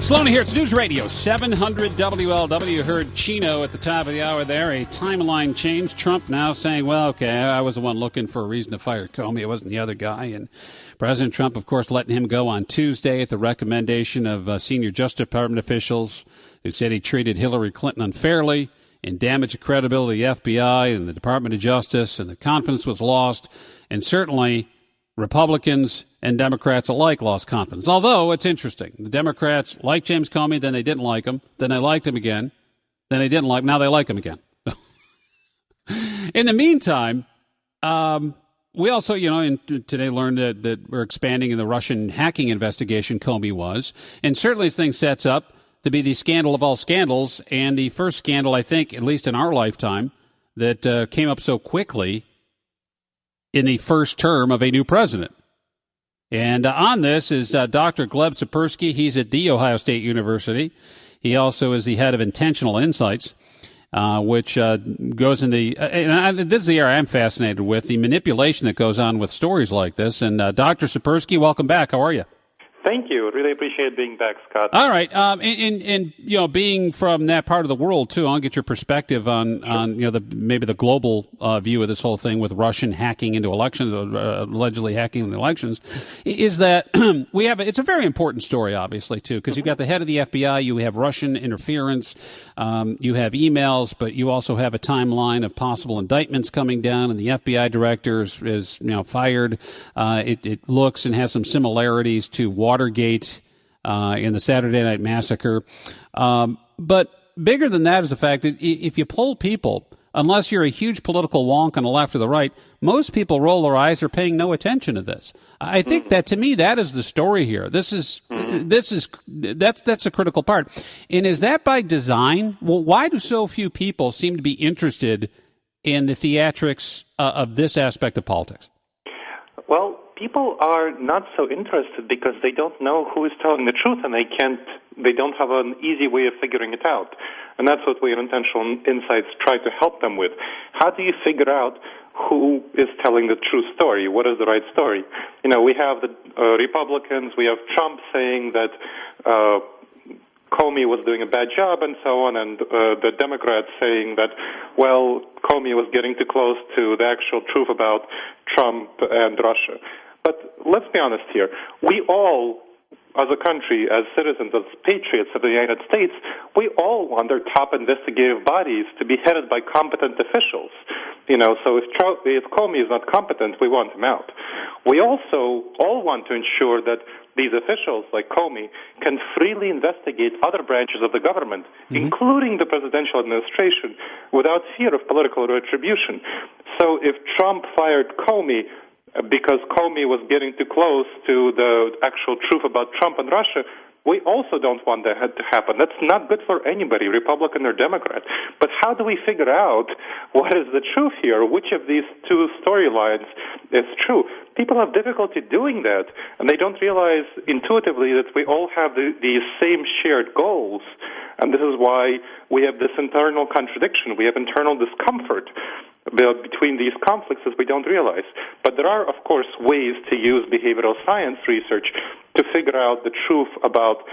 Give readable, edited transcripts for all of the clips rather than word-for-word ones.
Sloan here. It's News Radio 700 WLW. You heard Chino at the top of the hour there. A timeline change. Trump now saying, well, okay, I was the one looking for a reason to fire Comey. It wasn't the other guy. And President Trump, of course, letting him go on Tuesday at the recommendation of senior Justice Department officials who said he treated Hillary Clinton unfairly and damaged the credibility of the FBI and the Department of Justice, and the confidence was lost. And certainly Republicans and Democrats alike lost confidence. Although, it's interesting. The Democrats liked James Comey, then they didn't like him. Then they liked him again. Then they didn't like him. Now they like him again. In the meantime, we also, today learned that we're expanding in the Russian hacking investigation Comey was. And certainly this thing sets up to be the scandal of all scandals, and the first scandal, I think, at least in our lifetime, that came up so quickly in the first term of a new president. And on this is Dr. Gleb Tsipursky. He's at The Ohio State University. He also is the head of Intentional Insights, which goes in the this is the area I'm fascinated with, the manipulation that goes on with stories like this. And Dr. Tsipursky, welcome back. How are you? Thank you. Really appreciate being back, Scott. All right. And being from that part of the world, too, I'll get your perspective on maybe the global view of this whole thing with Russian hacking into elections, allegedly hacking into elections, is that it's a very important story, obviously, too, because you've got the head of the FBI, you have Russian interference, you have emails, but you also have a timeline of possible indictments coming down, and the FBI director is fired. It looks and has some similarities to Watergate in the Saturday Night Massacre. But bigger than that is the fact that if you poll people, unless you're a huge political wonk on the left or the right, most people roll their eyes or paying no attention to this. I think that, to me, that is the story here. That's a critical part. And is that by design? Well, why do so few people seem to be interested in the theatrics of this aspect of politics? Well, people are not so interested because they don't know who is telling the truth, and they don't have an easy way of figuring it out. And that's what we at Intentional Insights try to help them with. How do you figure out who is telling the true story? What is the right story? We have the Republicans, we have Trump saying that Comey was doing a bad job and so on, and the Democrats saying that, well, Comey was getting too close to the actual truth about Trump and Russia. But let's be honest here. We all, as a country, as citizens, as patriots of the United States, we all want our top investigative bodies to be headed by competent officials. So if Comey is not competent, we want him out. We also all want to ensure that these officials, like Comey, can freely investigate other branches of the government, including the presidential administration, without fear of political retribution. So if Trump fired Comey because Comey was getting too close to the actual truth about Trump and Russia, we also don't want that to happen. That's not good for anybody, Republican or Democrat. But how do we figure out what is the truth here? Which of these two storylines is true? People have difficulty doing that, and they don't realize intuitively that we all have these same shared goals. And this is why we have this internal contradiction. We have internal discomfort between these conflicts that we don't realize. But there are, of course, ways to use behavioral science research to figure out the truth about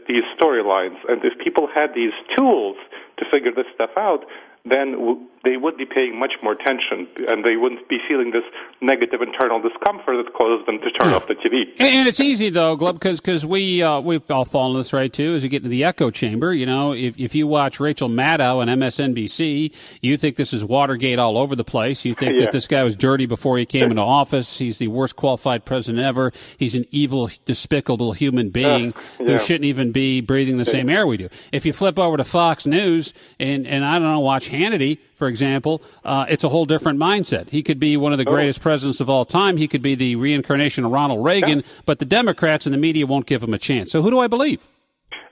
these storylines. And if people had these tools to figure this stuff out, then they would be paying much more attention, and they wouldn't be feeling this negative internal discomfort that causes them to turn off the TV. And it's easy, though, Gleb, because we've all fallen this right, too, as you get into the echo chamber. If you watch Rachel Maddow on MSNBC, you think this is Watergate all over the place. You think that this guy was dirty before he came into office. He's the worst qualified president ever. He's an evil, despicable human being who shouldn't even be breathing the same air we do. If you flip over to Fox News and I don't know, watch Hannity, for example, it's a whole different mindset. He could be one of the greatest presidents of all time. He could be the reincarnation of Ronald Reagan, but the Democrats and the media won't give him a chance. So who do I believe?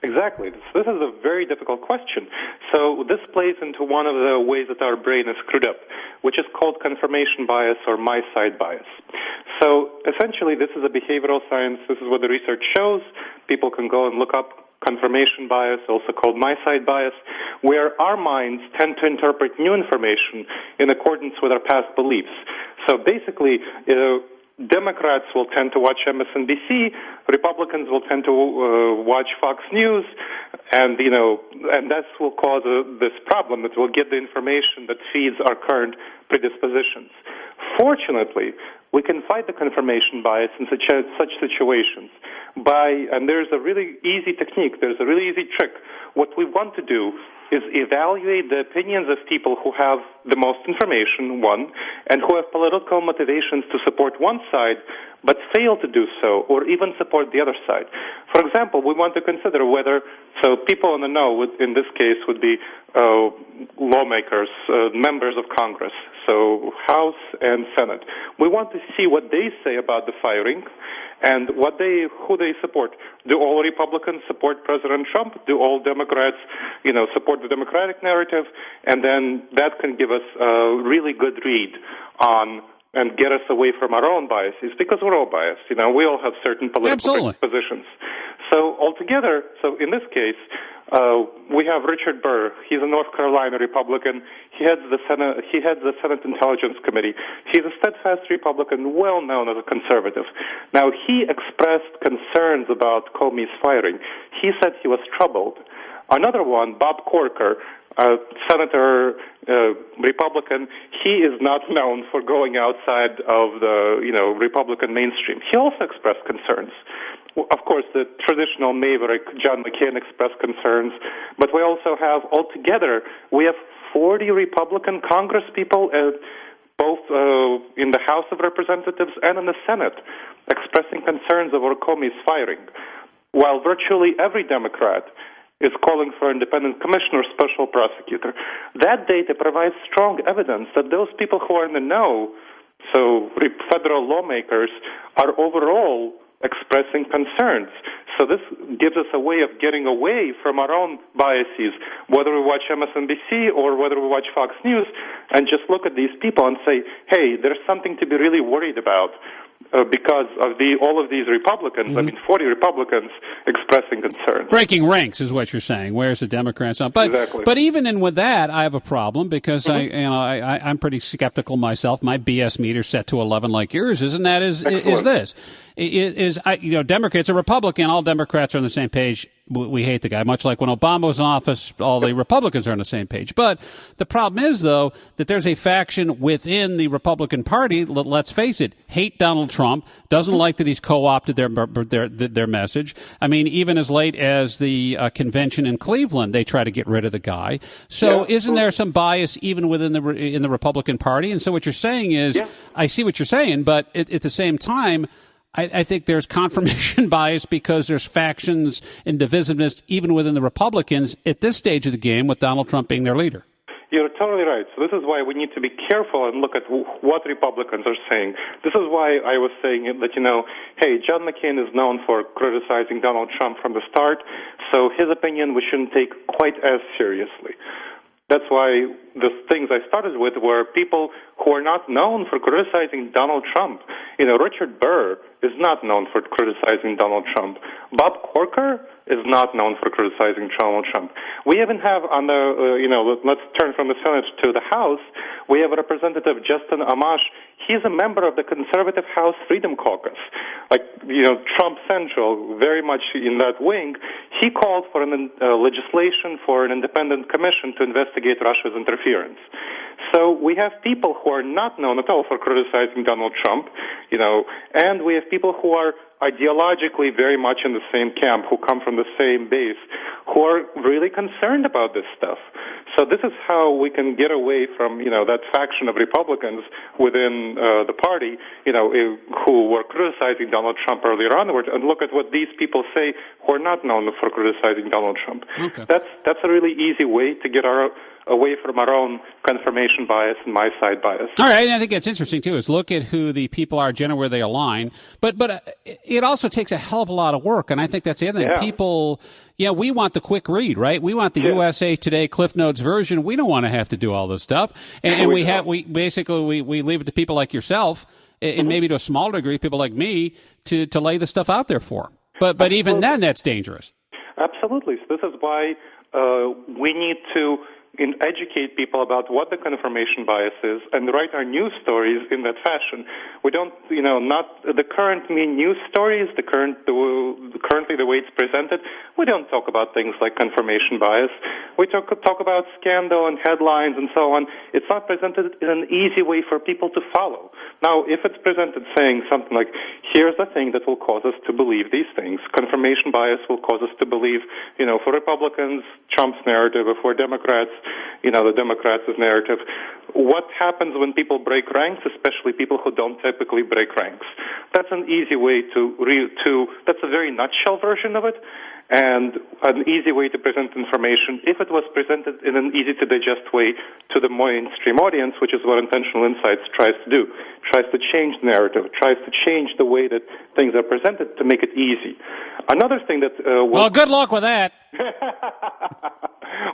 Exactly. This is a very difficult question. So this plays into one of the ways that our brain is screwed up, which is called confirmation bias or my side bias. So essentially, this is a behavioral science. This is what the research shows. People can go and look up confirmation bias, also called my side bias, where our minds tend to interpret new information in accordance with our past beliefs. So basically, Democrats will tend to watch MSNBC, Republicans will tend to watch Fox News, and that will cause this problem that we'll get the information that feeds our current predispositions. Fortunately, we can fight the confirmation bias in such situations and there's a really easy technique, there's a really easy trick. What we want to do is evaluate the opinions of people who have the most information, one, and who have political motivations to support one side, but fail to do so, or even support the other side. For example, we want to consider whether, so people in the know, in this case, would be lawmakers, members of Congress, so House and Senate. We want to see what they say about the firing and who they support. Do all Republicans support President Trump? Do all Democrats, support the Democratic narrative? And then that can give us a really good read on and get us away from our own biases, because we're all biased. We all have certain political positions. So altogether, in this case, we have Richard Burr. He's a North Carolina Republican. He heads the Senate Intelligence Committee. He's a steadfast Republican, well known as a conservative. Now, he expressed concerns about Comey's firing. He said he was troubled. Another one, Bob Corker, Senator, Republican, he is not known for going outside of the, Republican mainstream. He also expressed concerns. Of course, the traditional maverick, John McCain, expressed concerns, but we also have, altogether, we have 40 Republican congresspeople, both in the House of Representatives and in the Senate, expressing concerns over Comey's firing, while virtually every Democrat is calling for independent commissioner, special prosecutor. That data provides strong evidence that those people who are in the know, so federal lawmakers, are overall expressing concerns. So this gives us a way of getting away from our own biases, whether we watch MSNBC or whether we watch Fox News, and just look at these people and say, hey, there's something to be really worried about. Because of all of these Republicans, 40 Republicans expressing concerns. Breaking ranks is what you're saying. Where's the Democrats on? Exactly. But even with that, I have a problem because I'm pretty skeptical myself. My BS meter's set to 11 like yours, isn't that? Is this? Democrats, a Republican, all Democrats are on the same page. We hate the guy, much like when Obama was in office, all the Republicans are on the same page. But the problem is, though, that there's a faction within the Republican Party, let's face it, hate Donald Trump, doesn't like that he's co-opted their message. I mean, even as late as the convention in Cleveland, they try to get rid of the guy. So isn't there some bias even within in the Republican Party? And so what you're saying is, I see what you're saying, but at the same time, I think there's confirmation bias because there's factions and divisiveness even within the Republicans at this stage of the game with Donald Trump being their leader. You're totally right. So this is why we need to be careful and look at what Republicans are saying. This is why I was saying that, hey, John McCain is known for criticizing Donald Trump from the start, so his opinion we shouldn't take quite as seriously. That's why the things I started with were people who are not known for criticizing Donald Trump. Richard Burr is not known for criticizing Donald Trump. Bob Corker is not known for criticizing Donald Trump. We even have on the, let's turn from the Senate to the House, we have Representative Justin Amash. He's a member of the conservative House Freedom Caucus. Trump Central, very much in that wing. He called for legislation for an independent commission to investigate Russia's interference. So we have people who are not known at all for criticizing Donald Trump, and we have people who are ideologically very much in the same camp, who come from the same base, who are really concerned about this stuff. So this is how we can get away from, that faction of Republicans within the party, who were criticizing Donald Trump earlier onward, and look at what these people say who are not known for criticizing Donald Trump. Okay. That's a really easy way to get away from our own confirmation bias and my side bias. All right, and I think that's interesting too. Is look at who the people are, generally where they align. But it also takes a hell of a lot of work, and I think that's the other thing. Yeah. People, we want the quick read, right? We want the USA Today Cliff Notes version. We don't want to have to do all this stuff, and we basically leave it to people like yourself, and maybe to a smaller degree, people like me, to lay the stuff out there for them. But even then, that's dangerous. Absolutely. So this is why we need to educate people about what the confirmation bias is and write our news stories in that fashion. We don't, not the current news stories, currently the way it's presented, we don't talk about things like confirmation bias. We talk about scandal and headlines and so on. It's not presented in an easy way for people to follow. Now, if it's presented saying something like, here's the thing that will cause us to believe these things, confirmation bias will cause us to believe, for Republicans, Trump's narrative, or for Democrats, the Democrats' narrative. What happens when people break ranks, especially people who don't typically break ranks? That's an easy way that's a very nutshell version of it, and an easy way to present information if it was presented in an easy-to-digest way to the mainstream audience, which is what Intentional Insights tries to do. Tries to change the narrative, tries to change the way that things are presented to make it easy. Another thing that... well, good luck with that.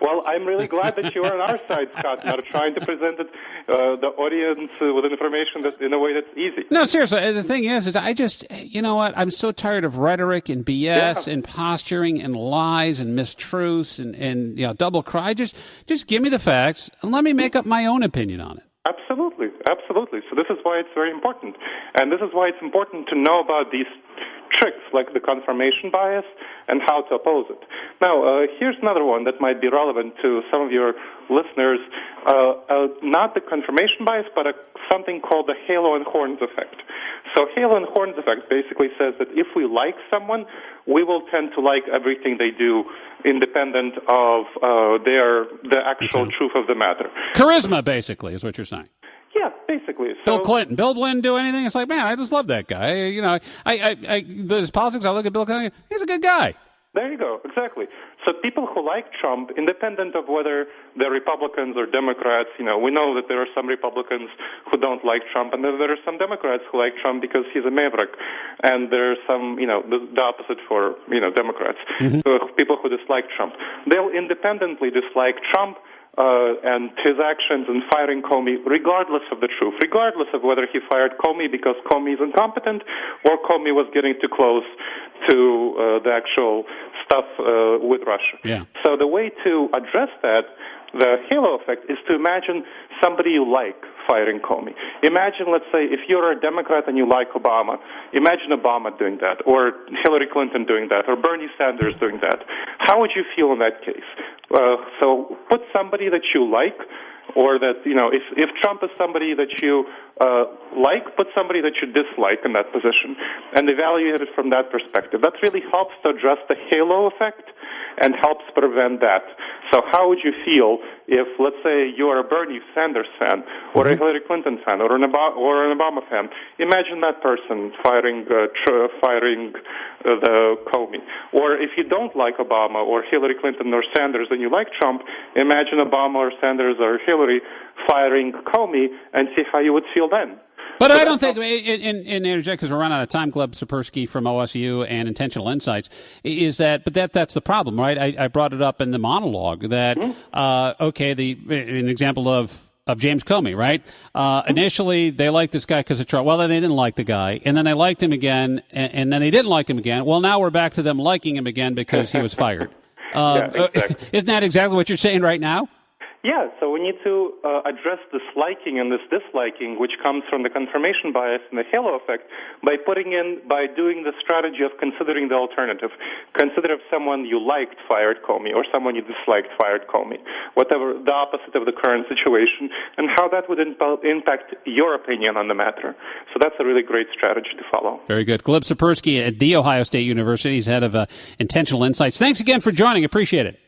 Well, I'm really glad that you're on our side, Scott, and are trying to present it, the audience with information in a way that's easy. No, seriously, the thing is I just, I'm so tired of rhetoric and BS and posturing and lies and mistruths and double cry. Just give me the facts and let me make up my own opinion on it. Absolutely. So this is why it's very important. And this is why it's important to know about these tricks like the confirmation bias and how to oppose it. Now, here's another one that might be relevant to some of your listeners. Not the confirmation bias, but something called the halo and horns effect. So halo and horns effect basically says that if we like someone, we will tend to like everything they do independent of the actual truth of the matter. Charisma, basically, is what you're saying. Yeah, basically. Bill Clinton. Bill Clinton do anything? It's like, man, I just love that guy. His politics, I look at Bill Clinton, he's a good guy. There you go, exactly. So people who like Trump, independent of whether they're Republicans or Democrats, we know that there are some Republicans who don't like Trump, and there are some Democrats who like Trump because he's a maverick, and there's some, the opposite for, Democrats. Mm-hmm. So people who dislike Trump. They'll independently dislike Trump and his actions in firing Comey, regardless of the truth, regardless of whether he fired Comey because Comey is incompetent or Comey was getting too close to the actual stuff with Russia. Yeah. So the way to address that, the halo effect, is to imagine somebody you like firing Comey. Imagine, let's say, if you're a Democrat and you like Obama, imagine Obama doing that, or Hillary Clinton doing that, or Bernie Sanders doing that. How would you feel in that case? So put somebody that you like, or that, if Trump is somebody that you like, put somebody that you dislike in that position, and evaluate it from that perspective. That really helps to address the halo effect and helps prevent that. So how would you feel if, let's say, you're a Bernie Sanders fan, or a Hillary Clinton fan, or an Obama fan? Imagine that person firing the Comey. Or if you don't like Obama or Hillary Clinton or Sanders and you like Trump, imagine Obama or Sanders or Hillary firing Comey and see how you would feel then. But I don't think, in interject, because we're running out of time, Gleb Sapersky from OSU and Intentional Insights, that's the problem, right? I brought it up in the monologue that, an example of James Comey, right? Initially, they liked this guy because of Trump. Well, then they didn't like the guy. And then they liked him again, and then they didn't like him again. Well, now we're back to them liking him again because he was fired. Exactly. Isn't that exactly what you're saying right now? Yeah, so we need to address this liking and this disliking, which comes from the confirmation bias and the halo effect, by doing the strategy of considering the alternative. Consider if someone you liked fired Comey or someone you disliked fired Comey, whatever the opposite of the current situation, and how that would impact your opinion on the matter. So that's a really great strategy to follow. Very good. Gleb Sapersky at The Ohio State University. He's head of Intentional Insights. Thanks again for joining. Appreciate it.